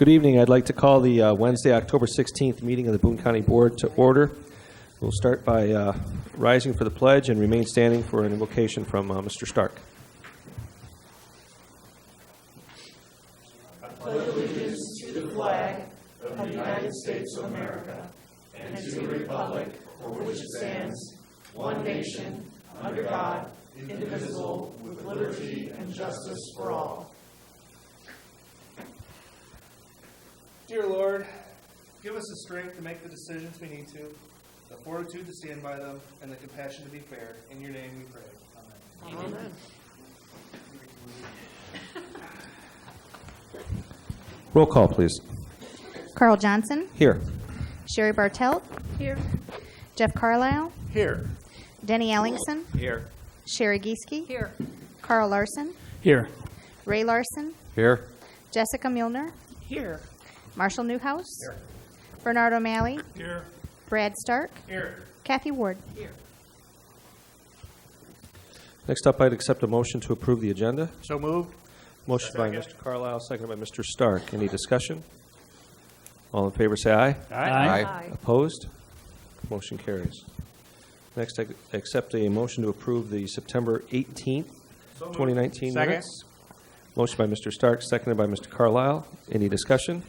Good evening. I'd like to call the Wednesday, October 16th meeting of the Boone County Board to order. We'll start by rising for the pledge and remain standing for an invocation from Mr. Stark. I pledge allegiance to the flag of the United States of America and to the republic for which it stands, one nation, under God, indivisible, with liberty and justice for all. Dear Lord, give us the strength to make the decisions we need to, the fortitude to stand by them, and the compassion to be fair. In your name we pray. Amen. Amen. Roll call, please. Carl Johnson. Here. Sherry Bartelt. Here. Jeff Carlisle. Here. Denny Ellingson. Here. Sherry Gieske. Here. Carl Larson. Here. Ray Larson. Here. Jessica Milner. Here. Marshall Newhouse. Here. Bernard O'Malley. Here. Brad Stark. Here. Kathy Ward. Here. Next up, I'd accept a motion to approve the agenda. So moved. Motion by Mr. Carlisle, seconded by Mr. Stark. Any discussion? All in favor, say aye. Aye. Opposed? Motion carries. Next, I accept a motion to approve the September 18th, 2019 Second. minutes. Motion by Mr. Stark, seconded by Mr. Carlisle. Any discussion?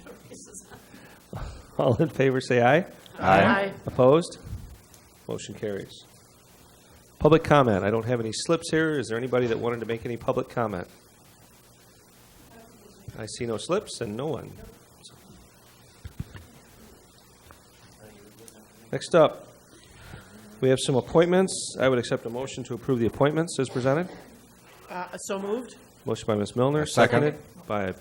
All in favor, say aye. Aye. Opposed? Motion carries. Public comment. I don't have any slips here. Is there anybody that wanted to make any public comment? I see no slips and no one. Next up, we have some appointments. I would accept a motion to approve the appointments as presented. So moved. Motion by Ms. Milner, seconded by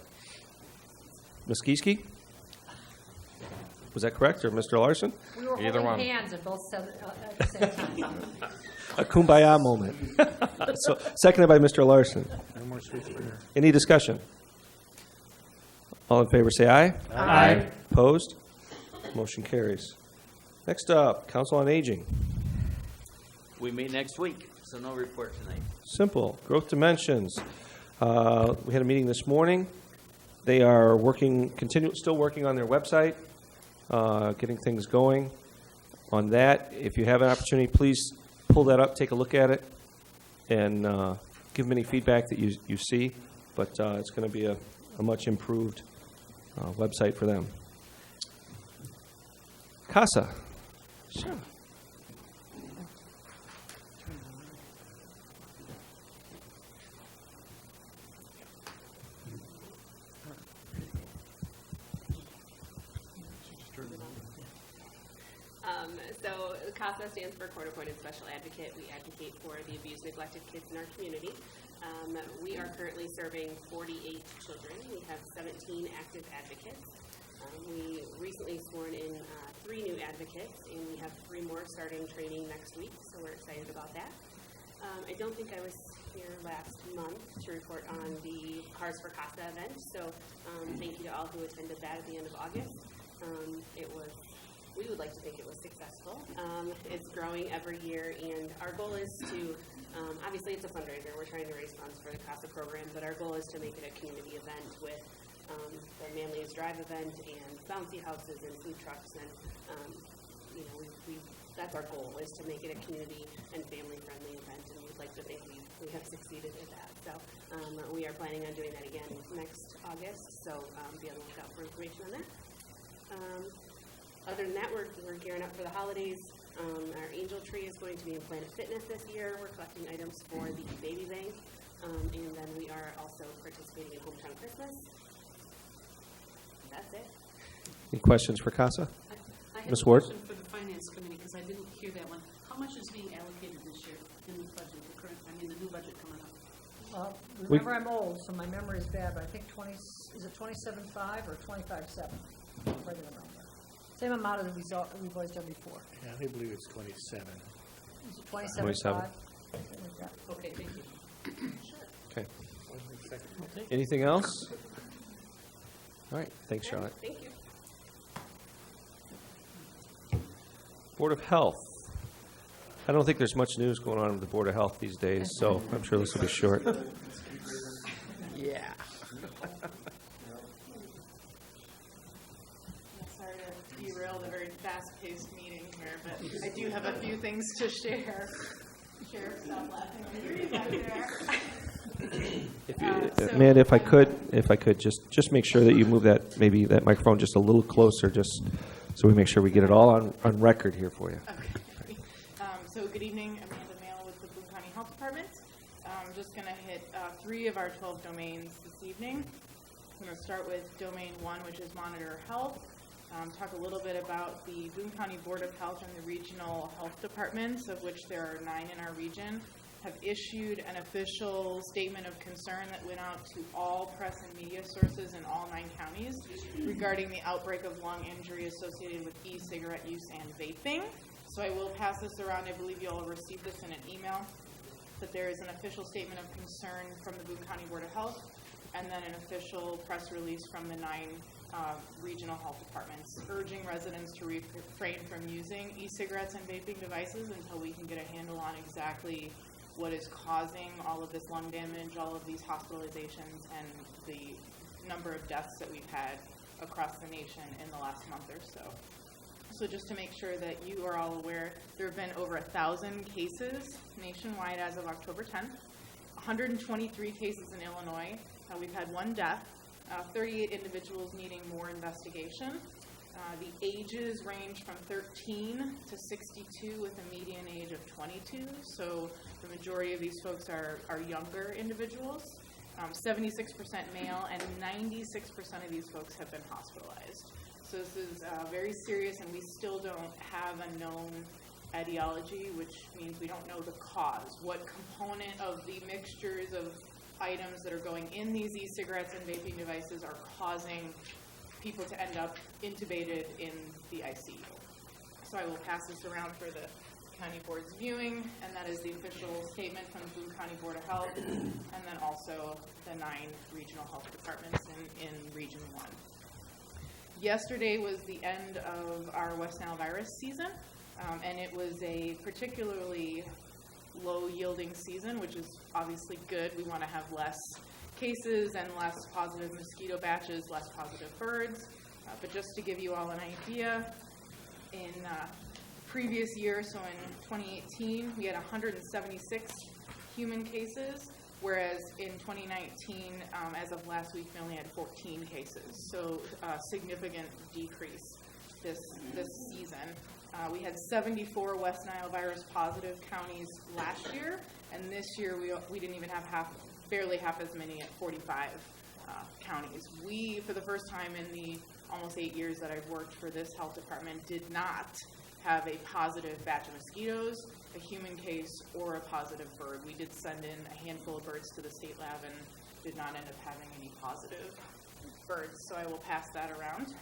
Ms. Gieske. Was that correct, or Mr. Larson? We were holding hands and both said it at the same time. A kumbaya moment. So, seconded by Mr. Larson. No more sweets for her. Any discussion? All in favor, say aye. Aye. Opposed? Motion carries. Next up, Council on Aging. We meet next week, so no report tonight. Simple. Growth Dimensions. We had a meeting this morning. They are still working on their website, getting things going on that. If you have an opportunity, please pull that up, take a look at it, and give them any feedback that you see. But it's going to be a much improved website for them. CASA. Sure. So CASA stands for Court Appointed Special Advocate. We advocate for the abused, neglected kids in our community. We are currently serving 48 children. We have 17 active advocates. We recently sworn in 3 new advocates, and we have 3 more starting training next week, so we're excited about that. I don't think I was here last month to report on the Cars for CASA event, so thank you to all who attended that at the end of August. We would like to think it was successful. It's growing every year, and our goal is to, obviously it's a fundraiser, we're trying to raise funds for the CASA program, but our goal is to make it a community event with the Manlius Drive event and bouncy houses and food trucks, and that's our goal, is to make it a community and family-friendly event, and we'd like to think we have succeeded at that. So we are planning on doing that again next August, so be on the lookout for information on that. Other than that, we're gearing up for the holidays. Our angel tree is going to be in Planet Fitness this year. We're collecting items for the baby bank, and then we are also participating in Hometown Christmas. That's it. Any questions for CASA? I have Ms. a Ward? question for the Finance Committee, because I didn't hear that one. How much is being allocated this year in the budget, the new budget coming up? Well, remember I'm old, so my memory is bad, but I think is it 27.5 or 25.7? Right around there. Same amount as we've always done before. Yeah, I believe it's 27. Is it 27.5? Yeah. Okay, thank you. Okay. Anything else? All right. Thanks, Charlotte. Thank you. Board of Health. I don't think there's much news going on with the Board of Health these days, so I'm sure this will be short. Yeah. fast-paced meeting here, but I do have a few things to share. Sheriff, stop laughing. I hear you back there. Amanda, if I could, just make sure that you move that microphone just a little closer, just so we make sure we get it all on record here for you. Okay. So good evening, Amanda Mail with the Boone County Health Department. I'm just going to hit 3 of our 12 domains this evening. I'm going to start with domain 1, which is Monitor Health. Talk a little bit about the Boone County Board of Health and the regional health departments, of which there are 9 in our region, have issued an official statement of concern that went out to all press and media sources in all 9 counties regarding the outbreak of lung injury associated with e-cigarette use and vaping. So I will pass this around. I believe you'll receive this in an email, that there is an official statement of concern from the Boone County Board of Health, and then an official press release from the 9 regional health departments, urging residents to refrain from using e-cigarettes and vaping devices until we can get a handle on exactly what is causing all of this lung damage, all of these hospitalizations, and the number of deaths that we've had across the nation in the last month or so. So just to make sure that you are all aware, there have been over 1,000 cases nationwide as of October 10th, 123 cases in Illinois. We've had 1 death, 38 individuals needing more investigation. The ages range from 13 to 62 with a median age of 22. So the majority of these folks are younger individuals. 76% male, and 96% of these folks have been hospitalized. So this is very serious, and we still don't have a known etiology, which means we don't know the cause. What component of the mixtures of items that are going in these e-cigarettes and vaping devices are causing people to end up intubated in the ICU. So I will pass this around for the county board's viewing, and that is the official statement from the Boone County Board of Health, and then also the 9 regional health departments in Region 1. Yesterday was the end of our West Nile virus season, and it was a particularly low-yielding season, which is obviously good. We want to have less cases and less positive mosquito batches, less positive birds. But just to give you all an idea, in previous year, so in 2018, we had 176 human cases, whereas in 2019, as of last week, we only had 14 cases. So a significant decrease this season. We had 74 West Nile virus positive counties last year, and this year we didn't even have barely half as many at 45 counties. We, for the first time in the almost 8 years that I've worked for this health department, did not have a positive batch of mosquitoes, a human case, or a positive bird. We did send in a handful of birds to the state lab and did not end up having any positive birds, so I will pass that around.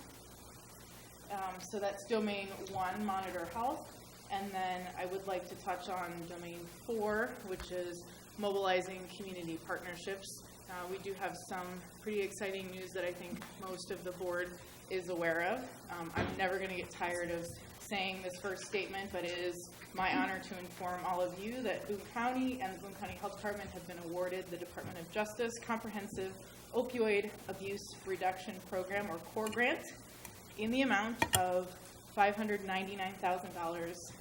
So that's domain 1, Monitor Health, and then I would like to touch on domain 4, which is mobilizing community partnerships. We do have some pretty exciting news that I think most of the board is aware of. I'm never going to get tired of saying this first statement, but it is my honor to inform all of you that Boone County and the Boone County Health Department have been awarded the Department of Justice Comprehensive Opioid Abuse Reduction Program, or CORE grant, in the amount of $599,679.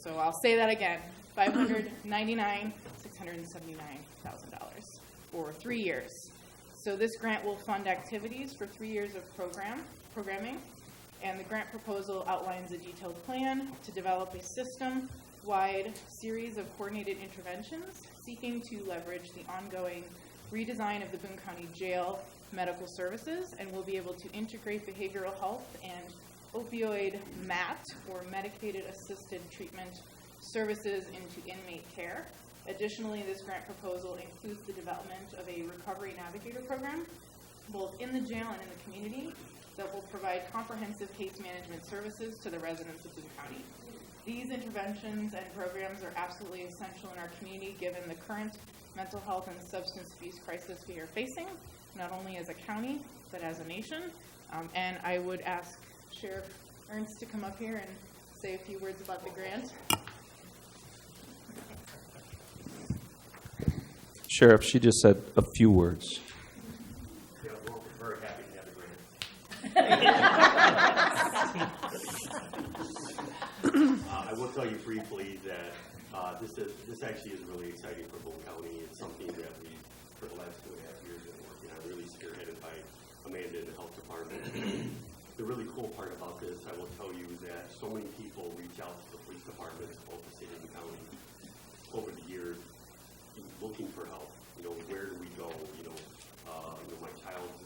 So I'll say that again, $599,679 for 3 years. So this grant will fund activities for 3 years of programming, and the grant proposal outlines a detailed plan to develop a system-wide series of coordinated interventions seeking to leverage the ongoing redesign of the Boone County Jail medical services, and will be able to integrate behavioral health and opioid MAT, or medicated assisted treatment services, into inmate care. Additionally, this grant proposal includes the development of a recovery navigator program, both in the jail and in the community, that will provide comprehensive case management services to the residents of Boone County. These interventions and programs are absolutely essential in our community given the current mental health and substance abuse crisis we are facing, not only as a county, but as a nation. And I would ask Sheriff Ernst to come up here and say a few words about the grant. Sheriff, she just said a few words. Yeah, we're very happy to have the grant. will tell you briefly that this actually is really exciting for Boone County. It's something that we, for the last 2.5 years, been working on, really spearheaded by Amanda in the health department. The really cool part about this, I will tell you, that so many people reach out to the police departments, both the city and the county, over the years, looking for help. You know, where do we go? You know, my child's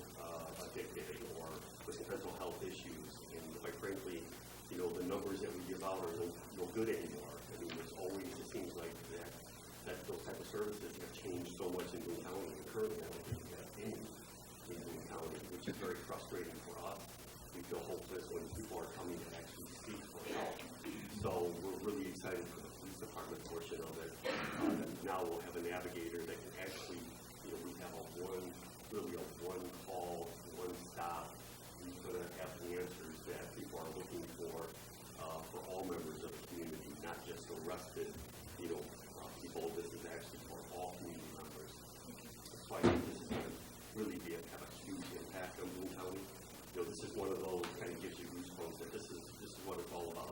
addicted or with mental health issues, and quite frankly, you know, the numbers that we give out are no good anymore. I mean, there's always, it seems like that those type of services have changed so much in Boone County. And currently, I don't think we have any in Boone County, which is very frustrating for us. We feel hopeless when people are coming to actually seek for help. So we're really excited for the police department portion of it. Now we'll have a navigator that can actually, you know, we have a one call, one stop. He's going to have the answers that people are looking for all members of the community, not just arrested, you know, people. This is actually for all community members. So I think this is going to really have a huge impact on Boone County. You know, this is one of those kind of gives you goosebumps that this is what it's all about.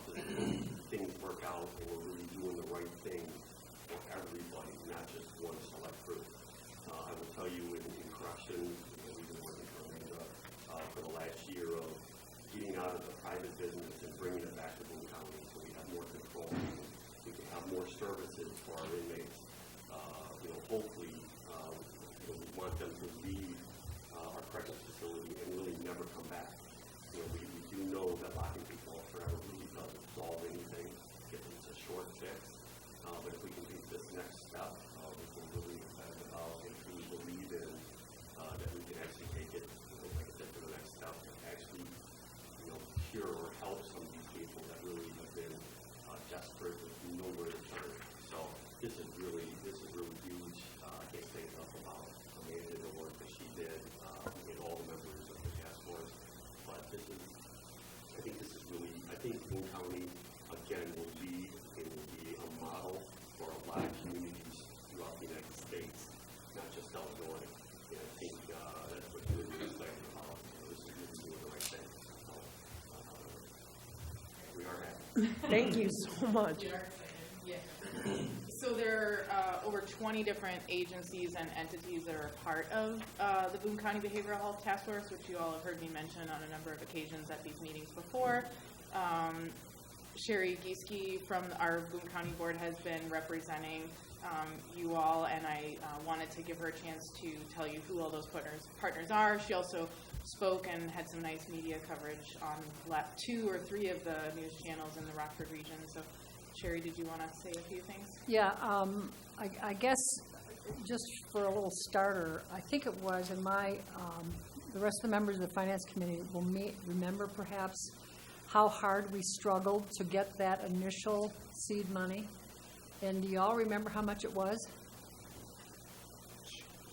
Things work out, and we're really doing the right thing for everybody, not just one select group. I will tell you, in corrections, we've been working for Amanda for the last year of getting out of the private business and bringing it back to Boone County, so we have more control. We can have more services for our inmates. You know, hopefully, we want them to leave our corrections facility and really never come back. You know, we do know that locking people up forever really doesn't solve anything. It's a short fix. But if we can take this next step, which we're really excited about, and we believe in, that we can actually take it, you know, like I said, to the next step, and actually, you know, cure or help some of these people that really have been desperate with nowhere to turn. So this is really huge. I can't say enough about Amanda and the work that she did, and all the members of the task force. But I think Boone County, again, will be a model for a lot of communities throughout the United States, not just Illinois. And I think that's what we're really excited about. This is really doing the right thing. So we are happy. Thank you so much. Yeah. So there are over 20 different agencies and entities that are a part of the Boone County Behavioral Health Task Force, which you all have heard me mention on a number of occasions at these meetings before. Sherry Gieske from our Boone County Board has been representing you all, and I wanted to give her a chance to tell you who all those partners are. She also spoke and had some nice media coverage on 2 or 3 of the news channels in the Rockford region. So, Sherry, did you want to say a few things? Yeah, I guess just for a little starter, I think it was in my, the rest of the members of the Finance Committee will remember perhaps how hard we struggled to get that initial seed money. And do you all remember how much it was?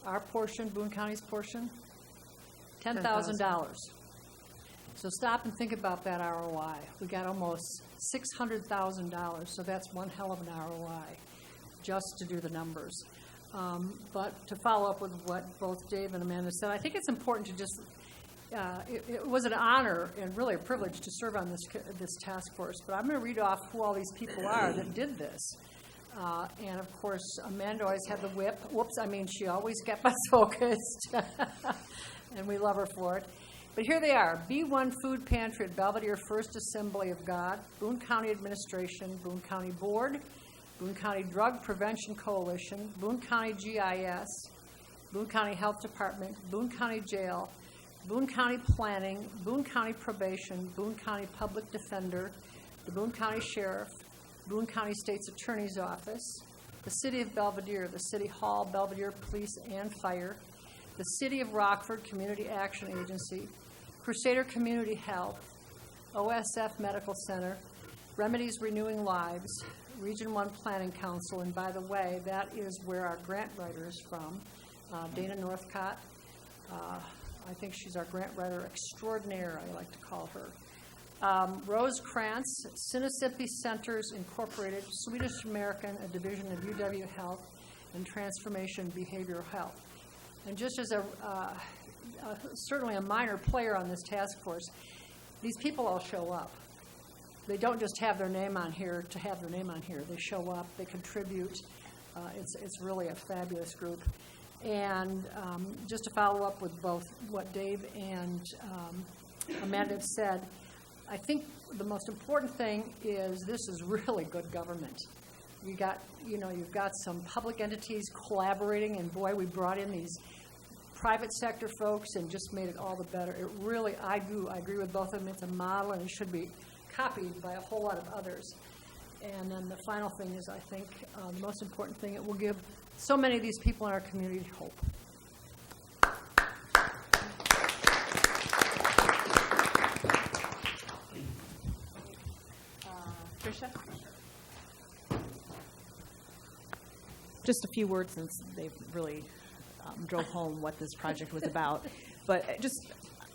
Our portion, Boone County's portion? $10,000. So stop and think about that ROI. We got almost $600,000, so that's one hell of an ROI, just to do the numbers. But to follow up with what both Dave and Amanda said, I think it's important to just, it was an honor and really a privilege to serve on this task force, but I'm going to read off who all these people are that did this. And of course, Amanda always had the whip. She always kept us focused, and we love her for it. But here they are: B1 Food Pantry at Belvidere First Assembly of God, Boone County Administration, Boone County Board, Boone County Drug Prevention Coalition, Boone County GIS, Boone County Health Department, Boone County Jail, Boone County Planning, Boone County Probation, Boone County Public Defender, the Boone County Sheriff, Boone County State's Attorney's Office, the City of Belvidere, the City Hall, Belvidere Police and Fire, the City of Rockford Community Action Agency, Crusader Community Health, OSF Medical Center, Remedies Renewing Lives, Region 1 Planning Council, and by the way, that is where our grant writer is from, Dana Northcott. I think she's our grant writer extraordinaire, I like to call her. Rose Krantz, Sinisippi Centers Incorporated, Swedish American, a division of UW Health, and Transformation Behavioral Health. And just as certainly a minor player on this task force, these people all show up. they don't just have their name on here to have their name on here. They show up, they contribute. It's really a fabulous group. And just to follow up with both what Dave and Amanda have said, I think the most important thing is this is really good government. You've got some public entities collaborating, and boy, we brought in these private sector folks and just made it all the better. It really, I agree with both of them. It's a model, and it should be copied by a whole lot of others. And then the final thing is, I think, the most important thing, it will give so many of these people in our community hope. Tricia? Just a few words, since they've really drove home what this project was about. But just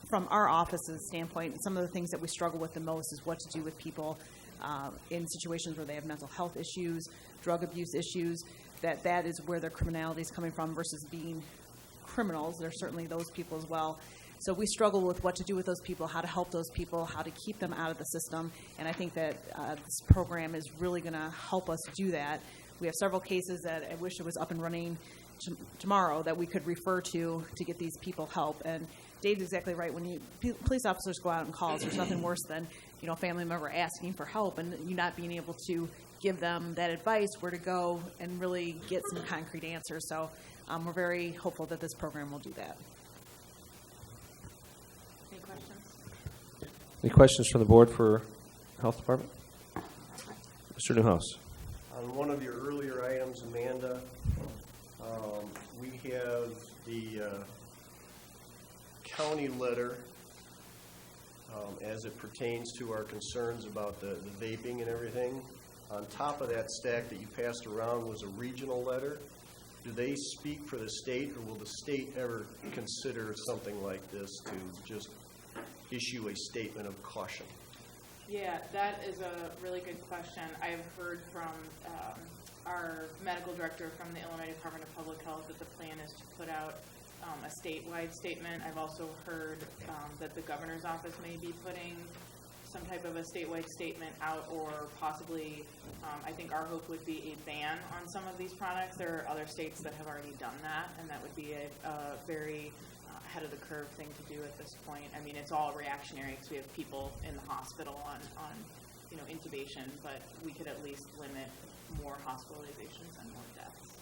from our office's standpoint, some of the things that we struggle with the most is what to do with people in situations where they have mental health issues, drug abuse issues, that is where their criminality is coming from versus being criminals. There's certainly those people as well. So we struggle with what to do with those people, how to help those people, how to keep them out of the system. And I think that this program is really going to help us do that. We have several cases that I wish it was up and running tomorrow that we could refer to get these people help. And Dave's exactly right. When police officers go out and calls, there's nothing worse than a family member asking for help and you not being able to give them that advice, where to go, and really get some concrete answers. So we're very hopeful that this program will do that. Any questions? Any questions from the board for Health Department? Mr. Newhouse. On one of your earlier items, Amanda, we have the county letter as it pertains to our concerns about the vaping and everything. On top of that stack that you passed around was a regional letter. Do they speak for the state, or will the state ever consider something like this to just issue a statement of caution? Yeah, that is a really good question. I've heard from our medical director from the Illinois Department of Public Health that the plan is to put out a statewide statement. I've also heard that the governor's office may be putting some type of a statewide statement out, or possibly, I think our hope would be a ban on some of these products. There are other states that have already done that, and that would be a very ahead of the curve thing to do at this point. I mean, it's all reactionary because we have people in the hospital on intubation, but we could at least limit more hospitalizations and more deaths.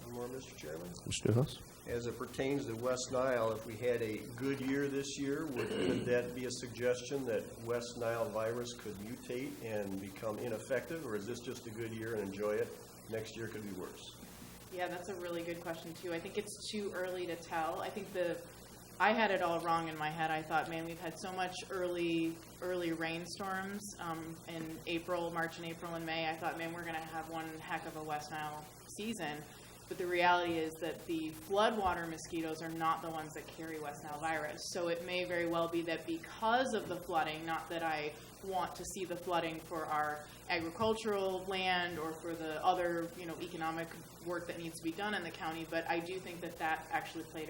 One more, Mr. Chairman. Mr. Newhouse. As it pertains to West Nile, if we had a good year this year, would that be a suggestion that West Nile virus could mutate and become ineffective, or is this just a good year and enjoy it? Next year could be worse. Yeah, that's a really good question, too. I think it's too early to tell. I think I had it all wrong in my head. I thought, man, we've had so much early rainstorms in March and April and May. I thought, man, we're going to have one heck of a West Nile season. But the reality is that the floodwater mosquitoes are not the ones that carry West Nile virus. So it may very well be that because of the flooding, not that I want to see the flooding for our agricultural land or for the other, economic work that needs to be done in the county, but I do think that actually played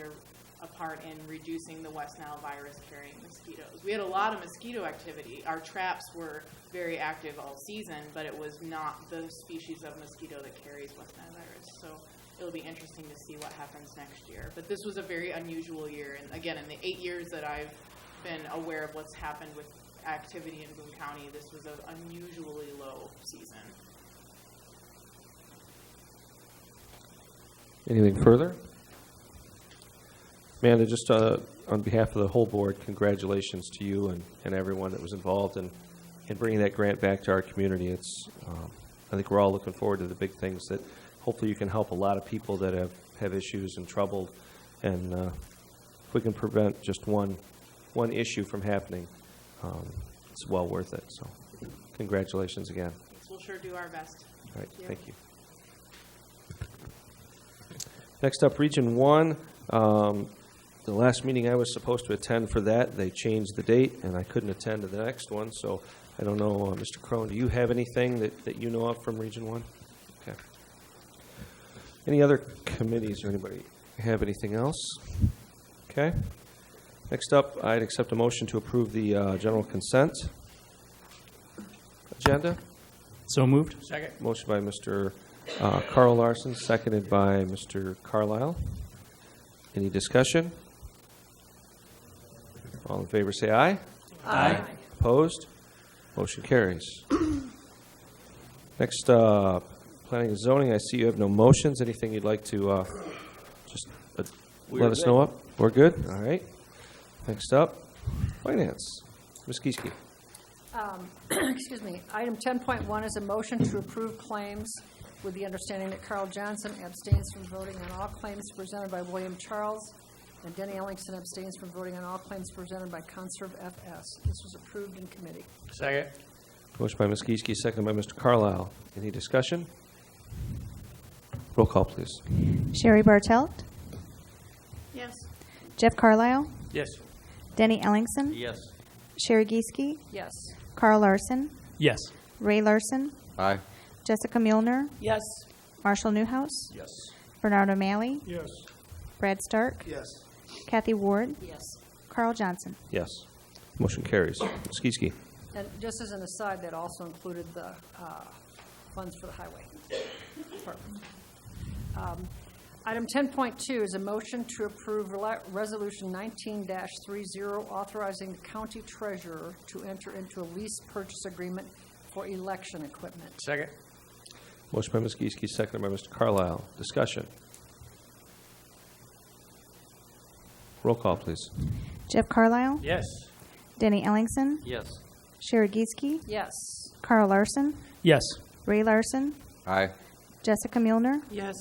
a part in reducing the West Nile virus carrying mosquitoes. We had a lot of mosquito activity. Our traps were very active all season, but it was not the species of mosquito that carries West Nile virus. So it'll be interesting to see what happens next year. But this was a very unusual year. And again, in the 8 years that I've been aware of what's happened with activity in Boone County, this was an unusually low season. Anything further? Amanda, just on behalf of the whole board, congratulations to you and everyone that was involved in bringing that grant back to our community. It's, I think we're all looking forward to the big things that hopefully you can help a lot of people that have issues and trouble. And if we can prevent just one issue from happening, it's well worth it. So congratulations again. We'll sure do our best. All right, thank you. Next up, Region 1. The last meeting I was supposed to attend for that, they changed the date, and I couldn't attend to the next one. So I don't know, Mr. Crone, do you have anything that you know of from Region 1? Okay. Any other committees or anybody have anything else? Okay. Next up, I'd accept a motion to approve the general consent. agenda? So moved. Second. Motion by Mr. Carl Larson, seconded by Mr. Carlisle. Any discussion? All in favor, say aye. Aye. Opposed? Motion carries. Next, planning and zoning. I see you have no motions. Anything you'd like to just let us know up? We're good? All right. Next up, finance. Ms. Kieske. Excuse me. Item 10.1 is a motion to approve claims with the understanding that Carl Johnson abstains from voting on all claims presented by William Charles, and Denny Ellingson abstains from voting on all claims presented by Conserv FS. This was approved in committee. Second. Motion by Ms. Kieske, seconded by Mr. Carlisle. Any discussion? Roll call, please. Sherry Bartelt, Yes. Jeff Carlisle, Yes. Denny Ellingson, Yes. Sherry Gieske, Yes. Carl Larson, Yes. Ray Larson, Aye. Jessica Muehlner, Yes. Marshall Newhouse, Yes. Bernard O'Malley, Yes. Brad Stark, Yes. Kathy Ward, Yes. Carl Johnson. Yes. Motion carries. Ms. Kieske. And just as an aside, that also included the funds for the highway department. Item 10.2 is a motion to approve Resolution 19-30, authorizing the county treasurer to enter into a lease purchase agreement for election equipment. Second. Motion by Ms. Kieske, seconded by Mr. Carlisle. Discussion. Roll call, please. Jeff Carlisle, Yes. Denny Ellingson, Yes. Sherry Gieske, Yes. Carl Larson, Yes. Ray Larson, Aye. Jessica Muehlner, Yes.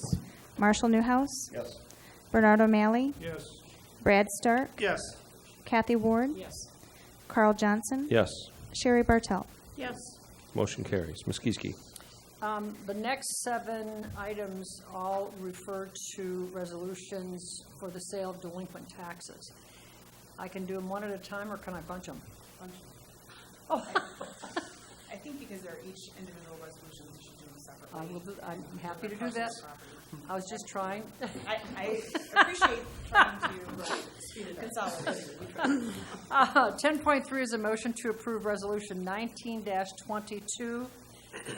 Marshall Newhouse, Yes. Bernard O'Malley, Yes. Brad Stark, Yes. Kathy Ward, Yes. Carl Johnson, Yes. Sherry Bartelt. Yes. Motion carries. Ms. Kieske. The next 7 items all refer to resolutions for the sale of delinquent taxes. I can do them one at a time, or can I bunch them? I think because they're each individual resolutions, you should do them separately. I'm happy to do that. I was just trying. I appreciate trying to speed it consolidate. 10.3 is a motion to approve Resolution 19-22,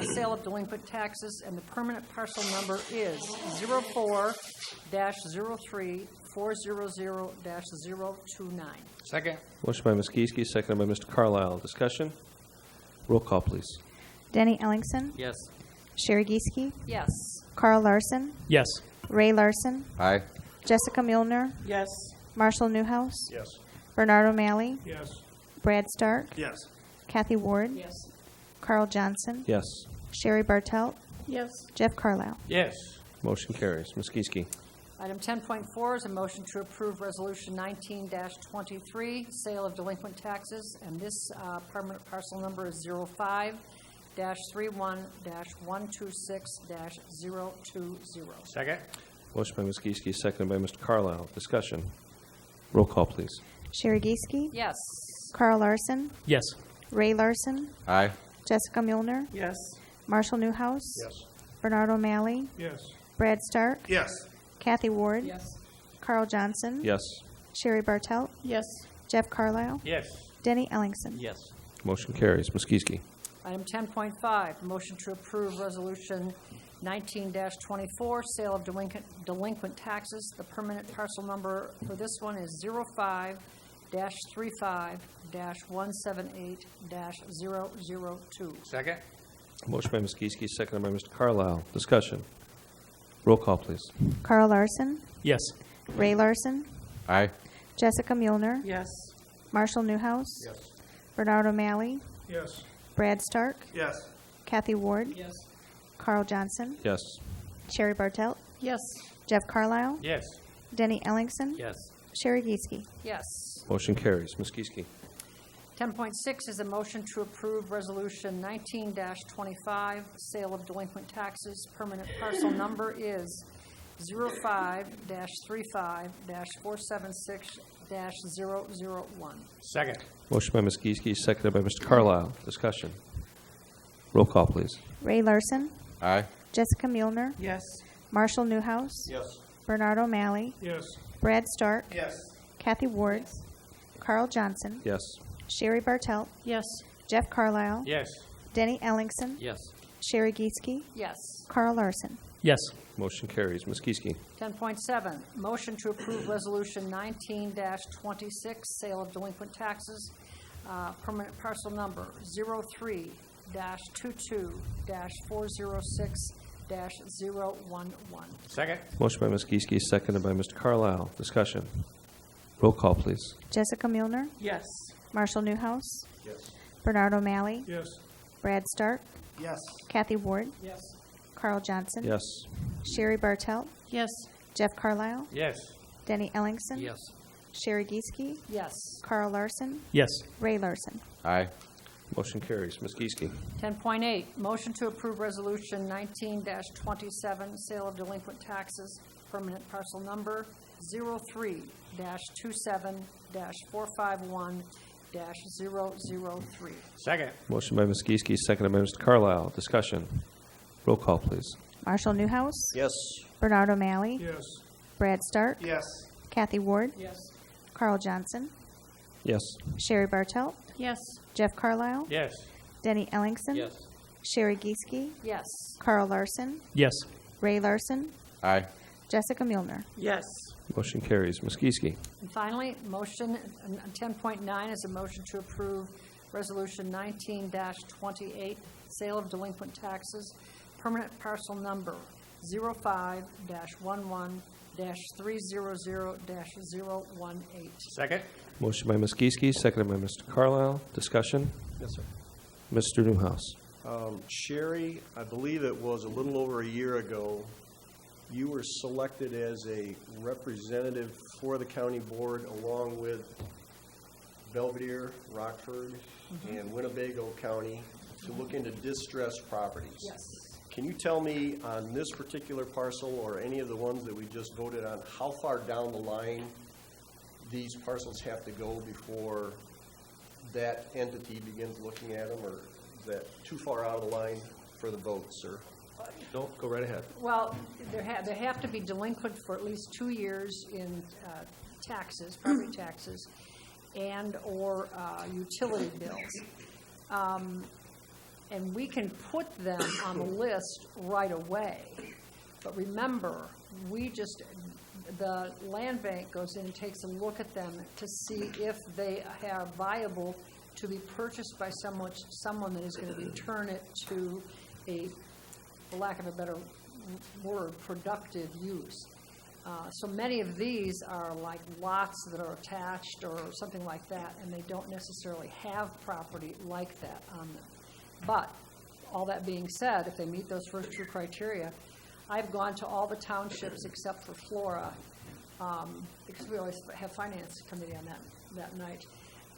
a sale of delinquent taxes, and the permanent parcel number is 04-03-400-029. Second. Motion by Ms. Kieske, seconded by Mr. Carlisle. Discussion. Roll call, please. Denny Ellingson, Yes. Sherry Gieske, Yes. Carl Larson, Yes. Ray Larson, Aye. Jessica Muehlner, Yes. Marshall Newhouse, Yes. Bernard O'Malley, Yes. Brad Stark, Yes. Kathy Ward, Yes. Carl Johnson, Yes. Sherry Bartelt, Yes. Jeff Carlisle. Yes. Motion carries. Ms. Kieske. Item 10.4 is a motion to approve Resolution 19-23, sale of delinquent taxes, and this permanent parcel number is 05-31-126-020. Second. Motion by Ms. Kieske, seconded by Mr. Carlisle. Discussion. Roll call, please. Sherry Gieske, Yes. Carl Larson, Yes. Ray Larson, Aye. Jessica Muehlner, Yes. Marshall Newhouse, Yes. Bernard O'Malley, Yes. Brad Stark, Yes. Kathy Ward, Yes. Carl Johnson, Yes. Sherry Bartelt, Yes. Jeff Carlisle, Yes. Denny Ellingson. Yes. Motion carries. Ms. Kieske. Item 10.5, motion to approve Resolution 19-24, sale of delinquent taxes. The permanent parcel number for this one is 05-35-178-002. Second. Motion by Ms. Kieske, seconded by Mr. Carlisle. Discussion. Roll call, please. Carl Larson, Yes. Ray Larson, Aye. Jessica Muehlner, Yes. Marshall Newhouse, Yes. Bernard O'Malley, Yes. Brad Stark, Yes. Kathy Ward, Yes. Carl Johnson, Yes. Sherry Bartelt, Yes. Jeff Carlisle, Yes. Denny Ellingson, Yes. Sherry Gieske. Yes. Motion carries. Ms. Kieske. 10.6 is a motion to approve Resolution 19-25, sale of delinquent taxes. Permanent parcel number is 05-35-476-001. Second. Motion by Ms. Kieske, seconded by Mr. Carlisle. Discussion. Roll call, please. Ray Larson, Aye. Jessica Muehlner, Yes. Marshall Newhouse, Yes. Bernard O'Malley, Yes. Brad Stark, Yes. Kathy Ward, Carl Johnson, Yes. Sherry Bartelt, Yes. Jeff Carlisle, Yes. Denny Ellingson. Yes. Sherry Gieske. Yes. Carl Larson. Yes. Motion carries. Ms. Kieske. 10.7, motion to approve Resolution 19-26, sale of delinquent taxes, permanent parcel number 03-22-406-011. Second. Motion by Ms. Kieske, seconded by Mr. Carlisle. Discussion. Roll call, please. Jessica Mueller. Yes. Marshall Newhouse. Yes. Bernard O'Malley. Yes. Brad Stark. Yes. Kathy Ward. Yes. Carl Johnson. Yes. Sherry Bartelt. Yes. Jeff Carlisle. Yes. Denny Ellingson. Yes. Sherry Gieske. Yes. Carl Larson. Yes. Ray Larson. Aye. Motion carries. Ms. Kieske. 10.8, motion to approve Resolution 19-27, sale of delinquent taxes, permanent parcel number 03-27-451-003. Second. Motion by Ms. Kieske, seconded by Mr. Carlisle. Discussion. Roll call, please. Marshall Newhouse. Yes. Bernard O'Malley. Yes. Brad Stark. Yes. Kathy Ward. Yes. Carl Johnson. Yes. Sherry Bartelt. Yes. Jeff Carlisle. Yes. Denny Ellingson. Yes. Sherry Gieske. Yes. Carl Larson. Yes. Ray Larson. Aye. Jessica Mueller. Yes. Motion carries. Ms. Kieske. And finally, motion, 10.9 is a motion to approve Resolution 19-28, sale of delinquent taxes, permanent parcel number 05-11-300-018. Second. Motion by Ms. Kieske, seconded by Mr. Carlisle. Discussion. Yes, sir. Mr. Newhouse. Sherry, I believe it was a little over a year ago, you were selected as a representative for the county board along with Belvidere, Rockford, and Winnebago County to look into distressed properties. Yes. Can you tell me on this particular parcel or any of the ones that we just voted on, how far down the line these parcels have to go before that entity begins looking at them, or is that too far out of the line for the vote, sir? No, go right ahead. Well, they have to be delinquent for at least 2 years in taxes, property taxes, and/or utility bills. And we can put them on the list right away. But remember, the land bank goes in and takes a look at them to see if they are viable to be purchased by someone that is going to return it to a, for lack of a better word, productive use. So many of these are like lots that are attached or something like that, and they don't necessarily have property like that on them. But all that being said, if they meet those first two criteria, I've gone to all the townships except for Flora, because we always have finance committee on that night,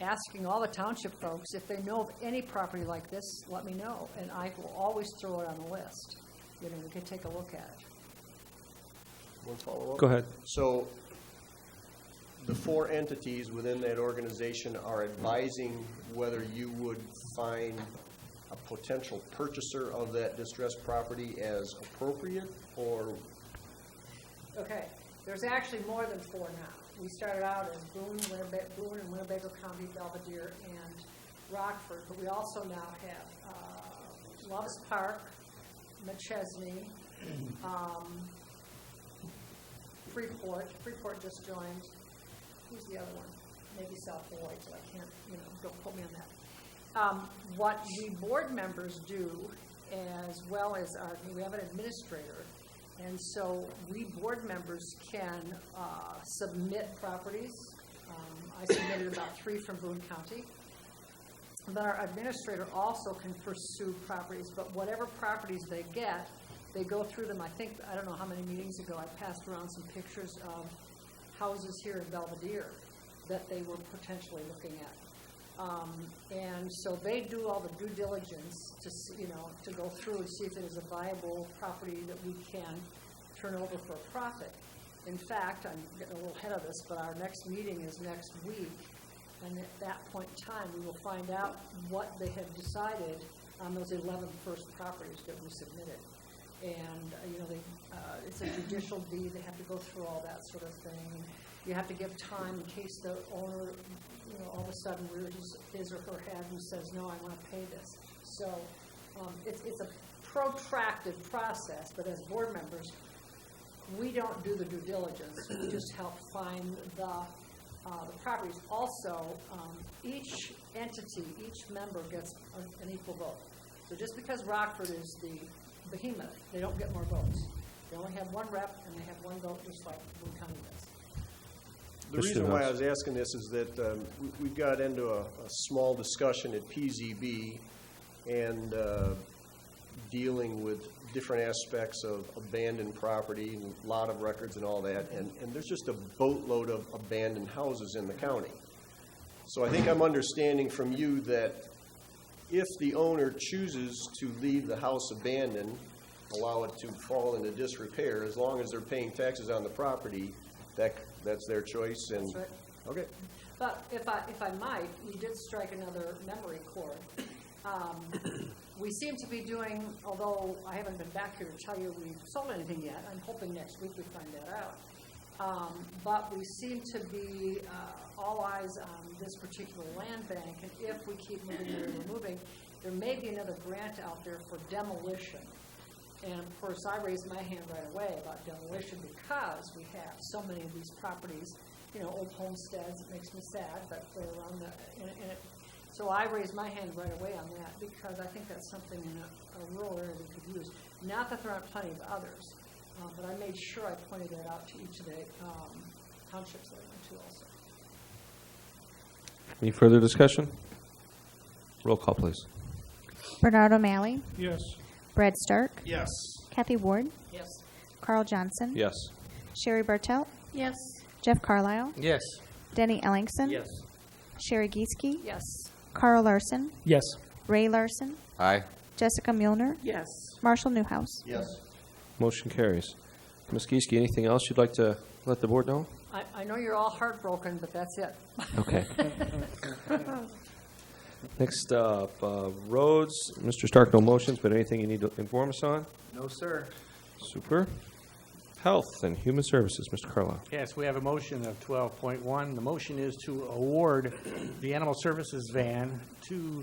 asking all the township folks if they know of any property like this, let me know, and I will always throw it on the list. You know, we can take a look at it. One follow-up? Go ahead. So the 4 entities within that organization are advising whether you would find a potential purchaser of that distressed property as appropriate, or? Okay, there's actually more than 4 now. We started out as Boone and Winnebago County, Belvidere, and Rockford, but we also now have Loves Park, McChesney, Freeport just joined. Who's the other one? Maybe South Floyd, so I can't, don't quote me on that. What we board members do, as well as we have an administrator, and so we board members can submit properties. I submitted about 3 from Boone County. But our administrator also can pursue properties, but whatever properties they get, they go through them. I don't know how many meetings ago, I passed around some pictures of houses here in Belvidere that they were potentially looking at. And so they do all the due diligence to go through and see if it is a viable property that we can turn over for a profit. In fact, I'm getting a little ahead of this, but our next meeting is next week, and at that point in time, we will find out what they have decided on those 11 first properties that we submitted. And it's a judicial deed; they have to go through all that sort of thing. You have to give time in case the owner, all of a sudden rears his or her head and says, "No, I want to pay this." So It's a protracted process, but as board members, we don't do the due diligence. We just help find the properties. Also, each entity, each member gets an equal vote. So just because Rockford is the behemoth, they don't get more votes. They only have one rep, and they have one vote, just like Boone County does. The reason why I was asking this is that we got into a small discussion at PZB and dealing with different aspects of abandoned property, and a lot of records and all that, and there's just a boatload of abandoned houses in the county. So I think I'm understanding from you that if the owner chooses to leave the house abandoned, allow it to fall into disrepair, as long as they're paying taxes on the property, that's their choice. And That's right. Okay. But if I might, you did strike another memory chord. We seem to be doing, although I haven't been back here to tell you we've sold anything yet, I'm hoping next week we find that out. But we seem to be all eyes on this particular land bank, and if we keep moving, there may be another grant out there for demolition. And of course, I raised my hand right away about demolition because we have so many of these properties, old homesteads. It makes me sad, but they're around so I raised my hand right away on that because I think that's something in a rural area we could use. Not that there aren't plenty of others, but I made sure I pointed that out to each of the townships that I went to also. Any further discussion? Roll call, please. Bernard O'Malley, Yes. Brad Stark, Yes. Kathy Ward, Yes. Carl Johnson, Yes. Sherry Bartelt, Yes. Jeff Carlisle, Yes. Denny Ellingson, Yes. Sherry Gieske, Yes. Carl Larson, Yes. Ray Larson, Aye. Jessica Milner, Yes. Marshall Newhouse. Yes. Motion carries. Ms. Gieske, anything else you'd like to let the board know? I know you're all heartbroken, but that's it. Okay. Next up, roads. Mr. Stark, no motions, but anything you need to inform us on? No, sir. Super. Health and Human Services, Mr. Carlisle. Yes, we have a motion of 12.1. The motion is to award the Animal Services van to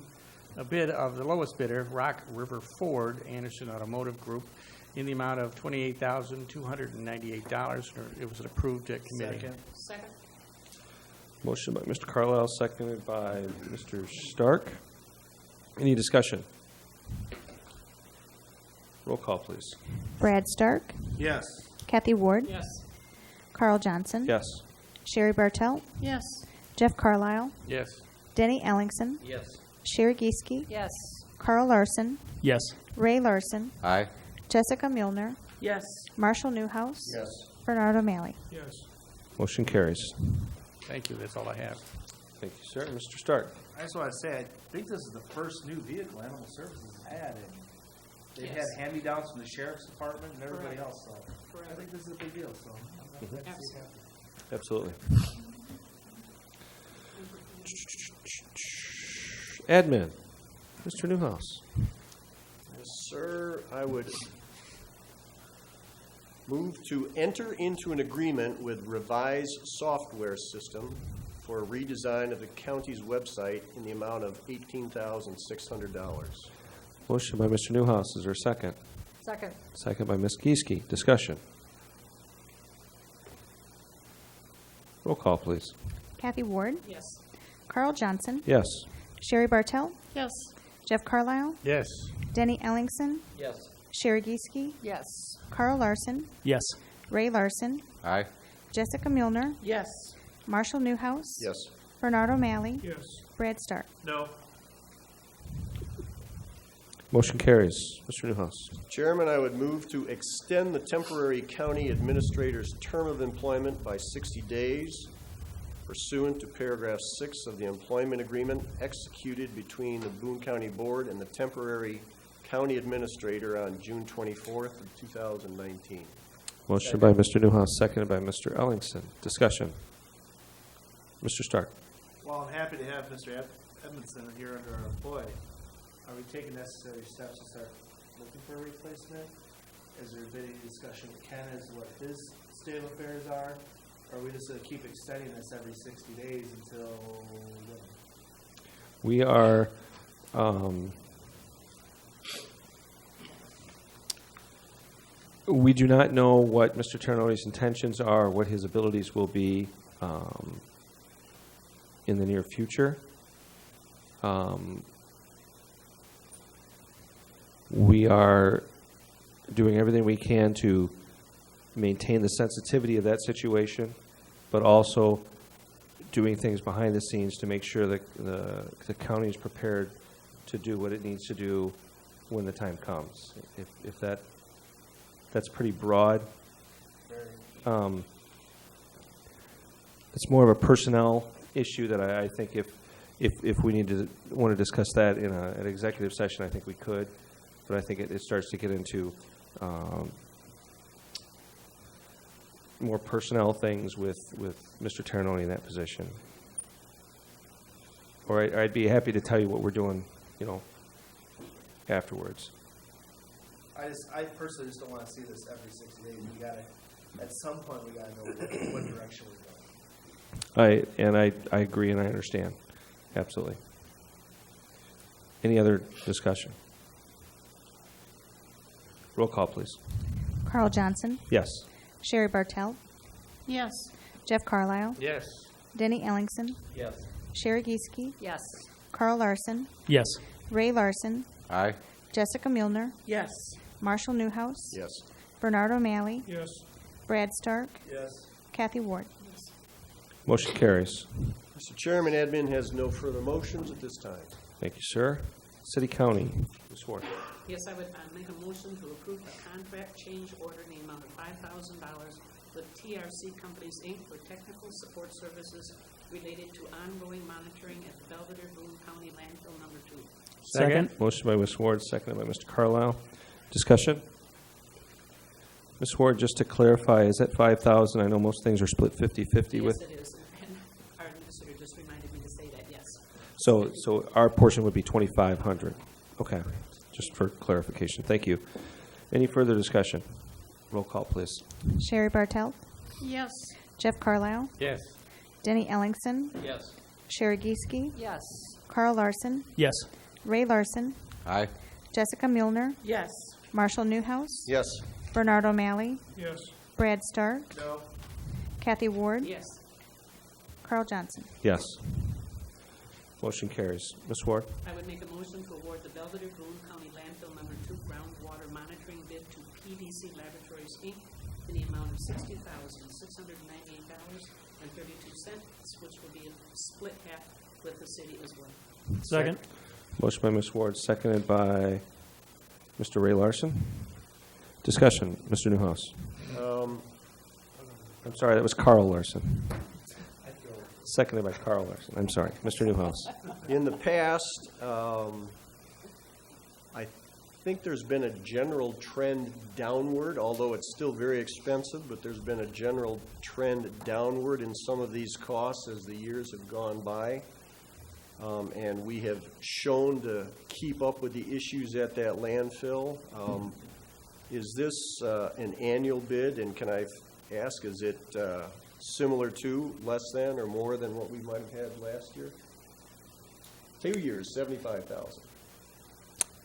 a bid of the lowest bidder, Rock River Ford, Anderson Automotive Group, in the amount of $28,298. It was approved at committee. Second. Motion by Mr. Carlisle, seconded by Mr. Stark. Any discussion? Roll call, please. Brad Stark, Yes. Kathy Ward, Yes. Carl Johnson, Yes. Sherry Bartelt, Yes. Jeff Carlisle, Yes. Denny Ellingson, Yes. Sherry Gieske, Yes. Carl Larson, Yes. Ray Larson, Aye. Jessica Milner, Yes. Marshall Newhouse, Yes. Bernard O'Malley. Yes. Motion carries. Thank you. That's all I have. Thank you, sir. Mr. Stark. I just want to say, I think this is the first new vehicle Animal Services has had, and they've Yes. had hand-me-downs from the sheriff's department and everybody Correct. else, so I Correct. think this is a big deal, so I'm glad to see it happen. Absolutely. Admin, Mr. Newhouse. Yes, sir. I would move to enter into an agreement with Revise Software System for a redesign of the county's website in the amount of $18,600. Motion by Mr. Newhouse. Is there a second? Second. Second by Ms. Gieske. Discussion. Roll call, please. Kathy Ward, Yes. Carl Johnson, Yes. Sherry Bartelt, Yes. Jeff Carlisle, Yes. Denny Ellingson, Yes. Sherry Gieske, Yes. Carl Larson, Yes. Ray Larson, Aye. Jessica Milner, Yes. Marshall Newhouse, Yes. Bernard O'Malley, Yes. Brad Stark. No. Motion carries. Mr. Newhouse. Chairman, I would move to extend the temporary county administrator's term of employment by 60 days pursuant to paragraph 6 of the employment agreement executed between the Boone County Board and the temporary county administrator on June 24th of 2019. Motion by Mr. Newhouse, seconded by Mr. Ellingson. Discussion. Mr. Stark. Well, I'm happy to have Mr. Edmondson here under our employ. Are we taking necessary steps to start looking for a replacement? Is there been any discussion with Ken as to what his state of affairs are? Or are we just going to keep extending this every 60 days until when? We are We do not know what Mr. Terranoni's intentions are, what his abilities will be in the near future. We are doing everything we can to maintain the sensitivity of that situation, but also doing things behind the scenes to make sure that the county is prepared to do what it needs to do when the time comes. If that's pretty broad. It's more of a personnel issue that I think if we want to discuss that in an executive session, I think we could. But I think it starts to get into more personnel things with Mr. Terranoni in that position. Or I'd be happy to tell you what we're doing, afterwards. I personally just don't want to see this every 60 days. We gotta, at some point, we gotta know what direction we're going. I agree and I understand. Absolutely. Any other discussion? Roll call, please. Carl Johnson, Yes. Sherry Bartelt, Yes. Jeff Carlisle, Yes. Denny Ellingson, Yes. Sherry Gieske, Yes. Carl Larson, Yes. Ray Larson, Aye. Jessica Milner, Yes. Marshall Newhouse, Yes. Bernard O'Malley, Yes. Brad Stark, Yes. Kathy Ward. Motion carries. Mr. Chairman, admin has no further motions at this time. Thank you, sir. City County. Ms. Ward. Yes, I would make a motion to approve a contract change order in the amount of $5,000 with TRC Companies, Inc. for technical support services related to ongoing monitoring at the Belvidere, Boone County landfill number 2. Second. Motion by Ms. Ward, seconded by Mr. Carlisle. Discussion? Ms. Ward, just to clarify, is that 5,000? I know most things are split 50-50 with. Yes, it is. And our administrator just reminded me to say that, yes. So our portion would be 2,500. Okay, just for clarification. Thank you. Any further discussion? Roll call, please. Sherry Bartelt, Yes. Jeff Carlisle, Yes. Denny Ellingson, Yes. Sherry Gieske, Yes. Carl Larson, Yes. Ray Larson, Aye. Jessica Milner, Yes. Marshall Newhouse, Yes. Bernard O'Malley, Yes. Brad Stark, No. Kathy Ward, Yes. Carl Johnson. Yes. Motion carries. Ms. Ward? I would make a motion to award the Belvidere, Boone County landfill number 2 groundwater monitoring bid to PDC Laboratories, Inc. in the amount of $60,698.32, which will be split half with the city as well. Second. Motion by Ms. Ward, seconded by Mr. Ray Larson. Discussion. Mr. Newhouse. I'm sorry, that was Carl Larson. Seconded by Carl Larson. I'm sorry. Mr. Newhouse. In the past, I think there's been a general trend downward, although it's still very expensive, but there's been a general trend downward in some of these costs as the years have gone by. And we have shown to keep up with the issues at that landfill. Is this an annual bid, and can I ask, is it similar to, less than, or more than what we might have had last year? 2 years, 75,000.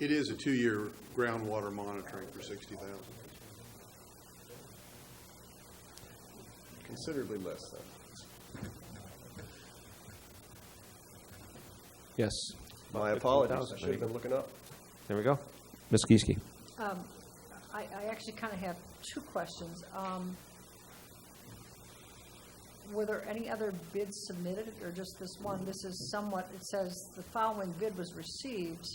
It is a 2-year groundwater monitoring for 60,000. Considerably less than. Yes. My apologies. I should have been looking up. There we go. Ms. Gieske. I actually kind of have two questions. Were there any other bids submitted, or just this one? This is somewhat, it says the following bid was received,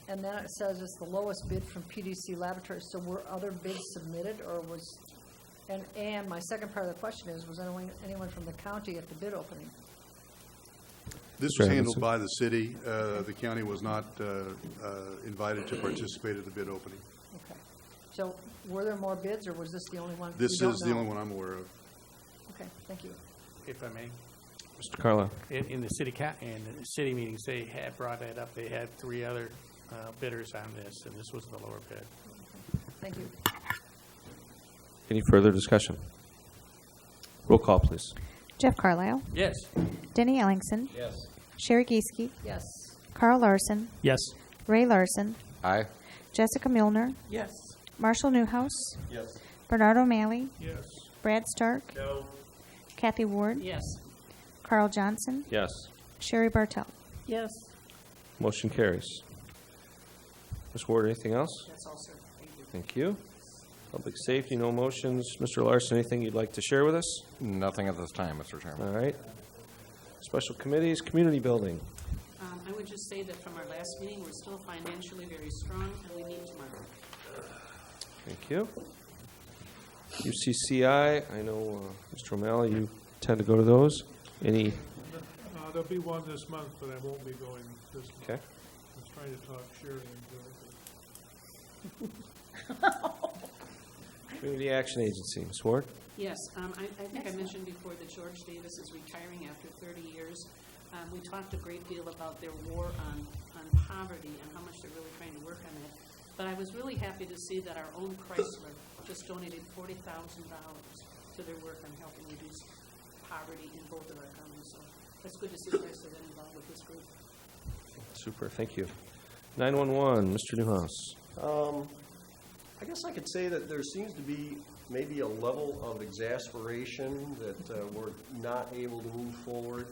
and then it says it's the lowest bid from PDC Laboratories. So were other bids submitted, or was, and my second part of the question is, was anyone from the county at the bid opening? This was handled by the city. The county was not invited to participate at the bid opening. Okay. So were there more bids, or was this the only one? This You don't is the know? only one I'm aware of. Okay, thank you. If I may. Mr. Carlisle. In the city meetings, they had brought that up. They had 3 other bidders on this, and this was the lower bid. Thank you. Any further discussion? Roll call, please. Jeff Carlisle, Yes. Denny Ellingson, Yes. Sherry Gieske, Yes. Carl Larson, Yes. Ray Larson, Aye. Jessica Milner, Yes. Marshall Newhouse. Yes. Bernard O'Malley. Yes. Brad Stark. No. Kathy Ward. Yes. Carl Johnson. Yes. Sherry Bartel. Yes. Motion carries. Ms. Ward, anything else? That's all, sir. Thank you. Thank you. Public safety, no motions. Mr. Larson, anything you'd like to share with us? Nothing at this time, Mr. Chairman. All right. Special committees, community building. I would just say that from our last meeting, we're still financially very strong, and we meet tomorrow. Thank you. UCCI, I know, Mr. O'Malley, you tend to go to those. Any? There'll be one this month, but I won't be going this month. Okay. I was trying to talk Sherry into it. Community Action Agency, Ms. Ward? Yes, I think I mentioned before that George Davis is retiring after 30 years. We talked a great deal about their war on poverty and how much they're really trying to work on it. But I was really happy to see that our own Chrysler just donated $40,000 to their work on helping reduce poverty in both of our counties. So it's good to see Chrysler get involved with this group. Super, thank you. 911, Mr. Newhouse. I guess I could say that there seems to be maybe a level of exasperation that we're not able to move forward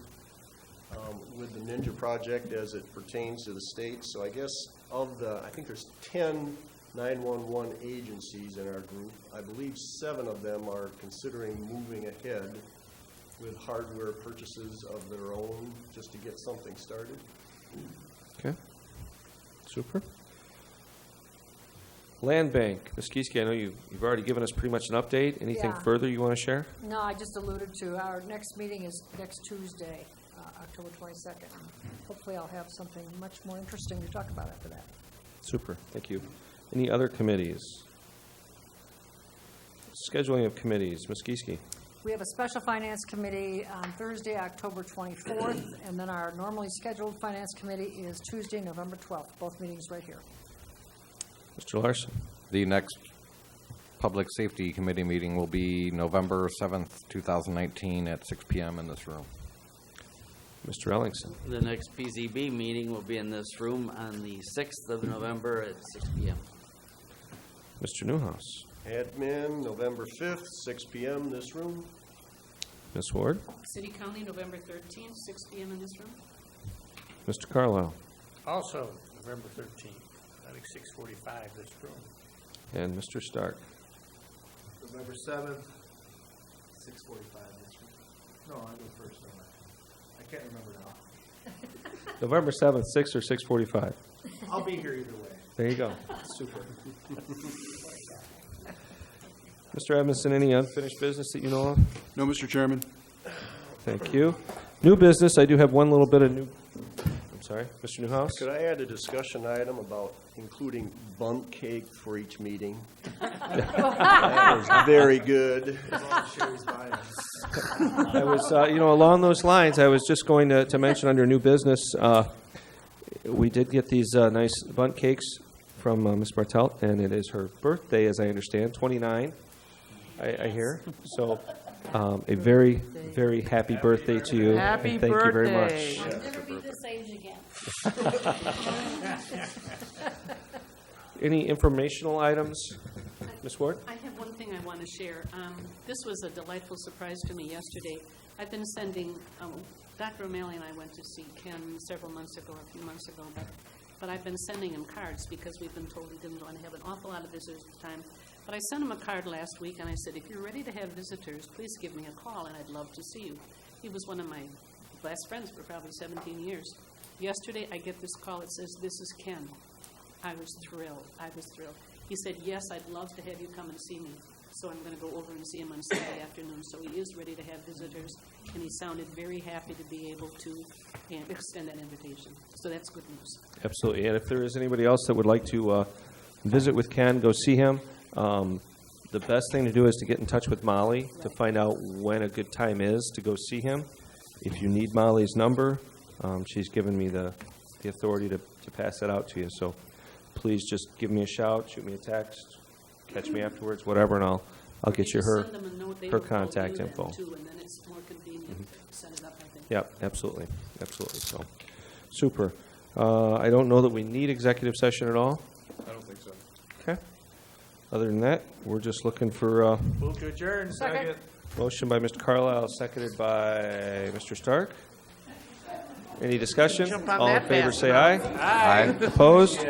with the Ninja project as it pertains to the state. So I guess I think there's 10 911 agencies in our group. I believe 7 of them are considering moving ahead with hardware purchases of their own just to get something started. Okay. Super. Land Bank, Ms. Kieske, I know you've already given us pretty much an update. Anything Yeah. further you want to share? No, I just alluded to our next meeting is next Tuesday, October 22nd. Hopefully I'll have something much more interesting to talk about after that. Super, thank you. Any other committees? Scheduling of committees, Ms. Kieske. We have a special finance committee on Thursday, October 24th, and then our normally scheduled finance committee is Tuesday, November 12th, both meetings right here. Mr. Larson. The next Public Safety Committee meeting will be November 7th, 2019 at 6 p.m. in this room. Mr. Ellingson. The next PZB meeting will be in this room on the 6th of November at 6 p.m. Mr. Newhouse. Admin, November 5th, 6 p.m. this room. Ms. Ward. City County, November 13th, 6 p.m. in this room. Mr. Carlisle. Also, November 13th, I think 6:45 this room. And Mr. Stark. November 7th, 6:45 this room. No, I go first. I can't remember now. November 7th, 6 or 6:45? I'll be here either way. There you go. Super. Mr. Edmondson, any unfinished business that you know of? No, Mr. Chairman. Thank you. New business, I do have one little bit of new, I'm sorry, Mr. Newhouse? Could I add a discussion item about including bundt cake for each meeting? That was very good. I was, along those lines, I was just going to mention under new business, we did get these nice bundt cakes from Ms. Bartelt, and it is her birthday, as I understand, 29, I hear. So a very, very happy birthday to you. Happy and thank birthday. you very much. I'll never be this age again. Any informational items, Ms. Ward? I have one thing I want to share. This was a delightful surprise to me yesterday. I've been sending, Dr. O'Malley and I went to see Ken several months ago, a few months ago, but I've been sending him cards because we've been told he didn't want to have an awful lot of visitors at the time. But I sent him a card last week, and I said, if you're ready to have visitors, please give me a call, and I'd love to see you. He was one of my best friends for probably 17 years. Yesterday, I get this call. It says, this is Ken. I was thrilled. He said, yes, I'd love to have you come and see me. So I'm going to go over and see him on Sunday afternoon. So he is ready to have visitors, and he sounded very happy to be able to extend that invitation. So that's good news. Absolutely. And if there is anybody else that would like to visit with Ken, go see him. The best thing to do is to get in touch with Molly to find out when a good time is to go see him. If you need Molly's number, she's given me the authority to pass that out to you. So please just give me a shout, shoot me a text, catch me afterwards, whatever, and I'll get you her contact info. Too, and then it's more convenient to set it up, I think. Yep, absolutely. So, super. I don't know that we need executive session at all. I don't think so. Okay. Other than that, we're just looking for Move to adjourn. Second. motion by Mr. Carlisle, seconded by Mr. Stark. Any discussion? Jump on All in that favor, fast say enough. aye. Aye. Opposed?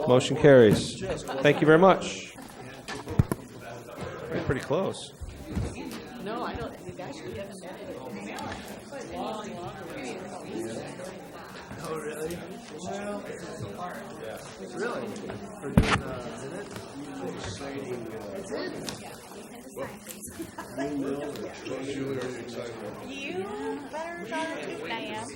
Motion carries. Thank you very much. We're pretty close. No, I don't, you guys, we haven't met it. Oh, really? Really? For doing minutes? You better start with Diane.